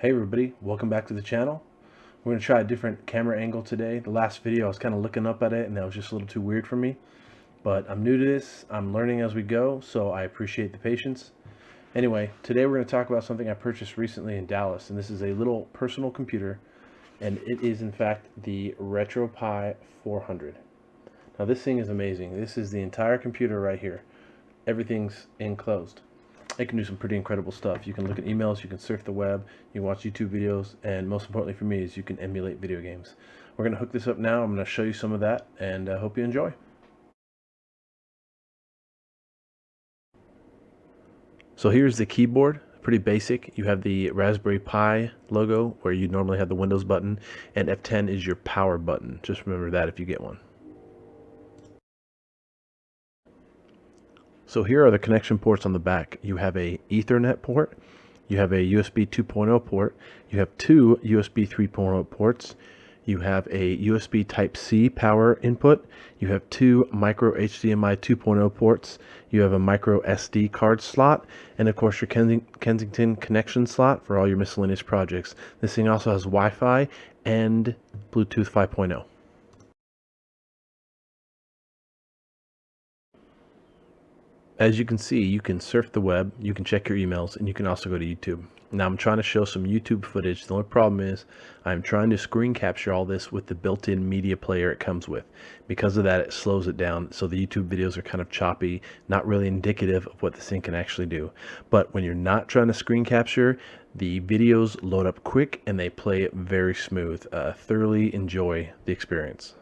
Hey everybody, welcome back to the channel. We're going to try a different camera angle today. The last video I was kind of looking up at it and that was just a little too weird for me. But I'm new to this, I'm learning as we go, so I appreciate the patience. Anyway, today we're going to talk about something I purchased recently in Dallas, and this is a little personal computer, and it is in fact the RetroPie 400. Now this thing is amazing. This is the entire computer right here. Everything's enclosed. It can do some pretty incredible stuff. You can look at emails, you can surf the web, you can watch YouTube videos, and most importantly for me is you can emulate video games. We're going to hook this up now. I'm going to show you some of that, and I hope you enjoy. So here's the keyboard, pretty basic. You have the Raspberry Pi logo where you normally have the Windows button, and F10 is your power button. Just remember that if you get one. So here are the connection ports on the back. You have a Ethernet port, you have a USB 2.0 port, you have two USB 3.0 ports, you have a USB Type-C power input, you have two micro HDMI 2.0 ports, you have a micro SD card slot, and of course your Kensington connection slot for all your miscellaneous projects. This thing also has Wi-Fi and Bluetooth 5.0. As you can see, you can surf the web, you can check your emails, and you can also go to YouTube. Now I'm trying to show some YouTube footage. The only problem is I'm trying to screen capture all this with the built-in media player it comes with. Because of that, it slows it down, so the YouTube videos are kind of choppy, not really indicative of what this thing can actually do. But when you're not trying to screen capture, the videos load up quick and they play very smooth. Thoroughly enjoy the experience.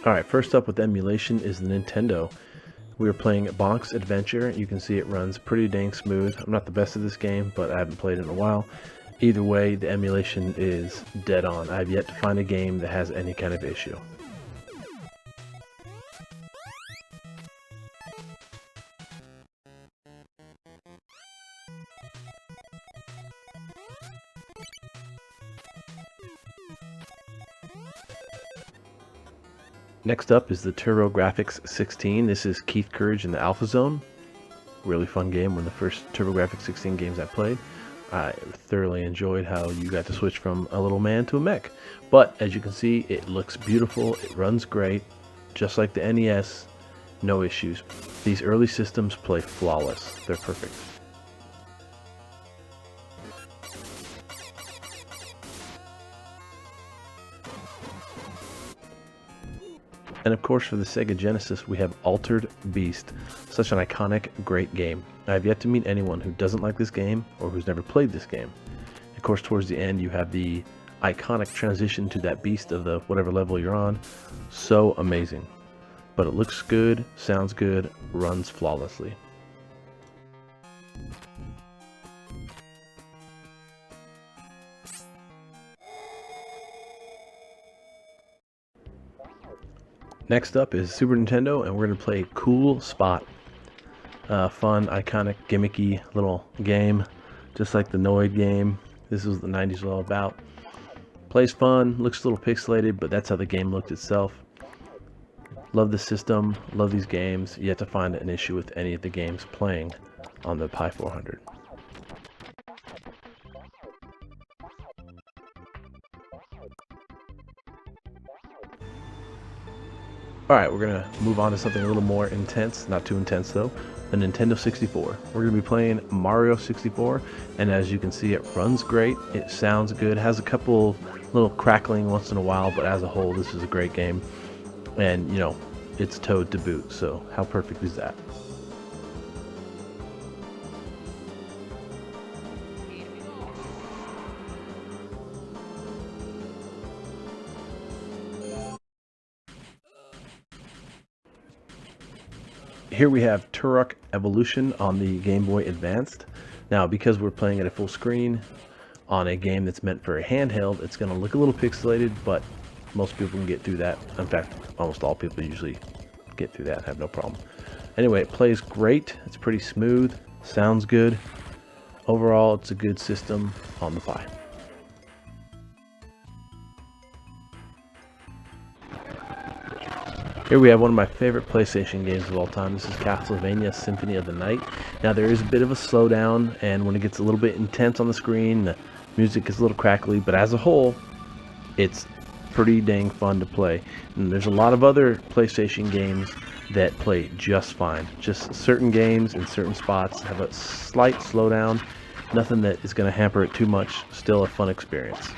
Alright, first up with emulation is the Nintendo. We are playing Bonk's Adventure. You can see it runs pretty dang smooth. I'm not the best at this game, but I haven't played it in a while. Either way, the emulation is dead on. I have yet to find a game that has any kind of issue. Next up is the TurboGrafx 16. This is Keith Courage in the Alpha Zone. Really fun game. One of the first TurboGrafx 16 games I played. I thoroughly enjoyed how you got to switch from a little man to a mech. But as you can see, it looks beautiful. It runs great. Just like the NES, no issues. These early systems play flawless. They're perfect. And of course for the Sega Genesis we have Altered Beast, such an iconic, great game. I have yet to meet anyone who doesn't like this game or who's never played this game. Of course towards the end you have the iconic transition to that beast of the whatever level you're on. So amazing. But it looks good, sounds good, runs flawlessly. Next up is Super Nintendo, and we're going to play Cool Spot. Fun, iconic, gimmicky little game, just like the Noid game. This was the 90s all about. Plays fun, looks a little pixelated, but that's how the game looked itself. Love the system, love these games. Yet to find an issue with any of the games playing on the Pi 400. Alright, we're going to move on to something a little more intense, not too intense though, the Nintendo 64. We're going to be playing Mario 64, and as you can see it runs great, it sounds good, has a couple little crackling once in a while, but as a whole this is a great game, and you know, it's Toad to boot, so how perfect is that? Here we have Turok Evolution on the Game Boy Advanced. Now, because we're playing at a full screen on a game that's meant for a handheld, it's going to look a little pixelated, but most people can get through that. In fact, almost all people usually get through that, have no problem. Anyway, it plays great. It's pretty smooth, sounds good. Overall, it's a good system on the Pi. Here we have one of my favorite PlayStation games of all time. This is Castlevania Symphony of the Night. Now there is a bit of a slowdown, and when it gets a little bit intense on the screen, the music is a little crackly, but as a whole, it's pretty dang fun to play. And there's a lot of other PlayStation games that play just fine. Just certain games in certain spots have a slight slowdown. Nothing that is going to hamper it too much. Still a fun experience.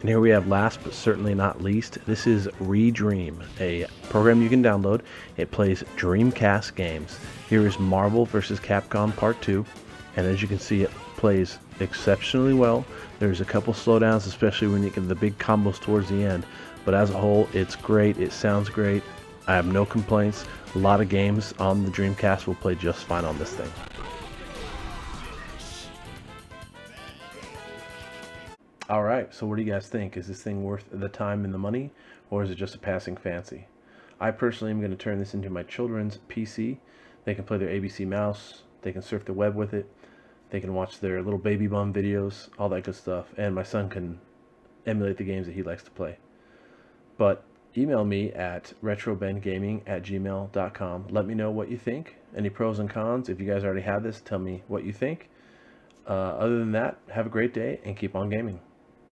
And here we have, last but certainly not least, this is Redream, a program you can download. It plays Dreamcast games. Here is Marvel vs. Capcom Part 2, and as you can see, it plays exceptionally well. There's a couple slowdowns, especially when you get the big combos towards the end, but as a whole, it's great. It sounds great. I have no complaints. A lot of games on the Dreamcast will play just fine on this thing. Alright, so what do you guys think? Is this thing worth the time and the money, or is it just a passing fancy? I personally am going to turn this into my children's PC. They can play their ABC mouse, they can surf the web with it, they can watch their little baby bum videos, all that good stuff, and my son can emulate the games that he likes to play. But email me at retrobengaming@gmail.com. Let me know what you think, any pros and cons. If you guys already have this, tell me what you think. Other than that, have a great day and keep on gaming.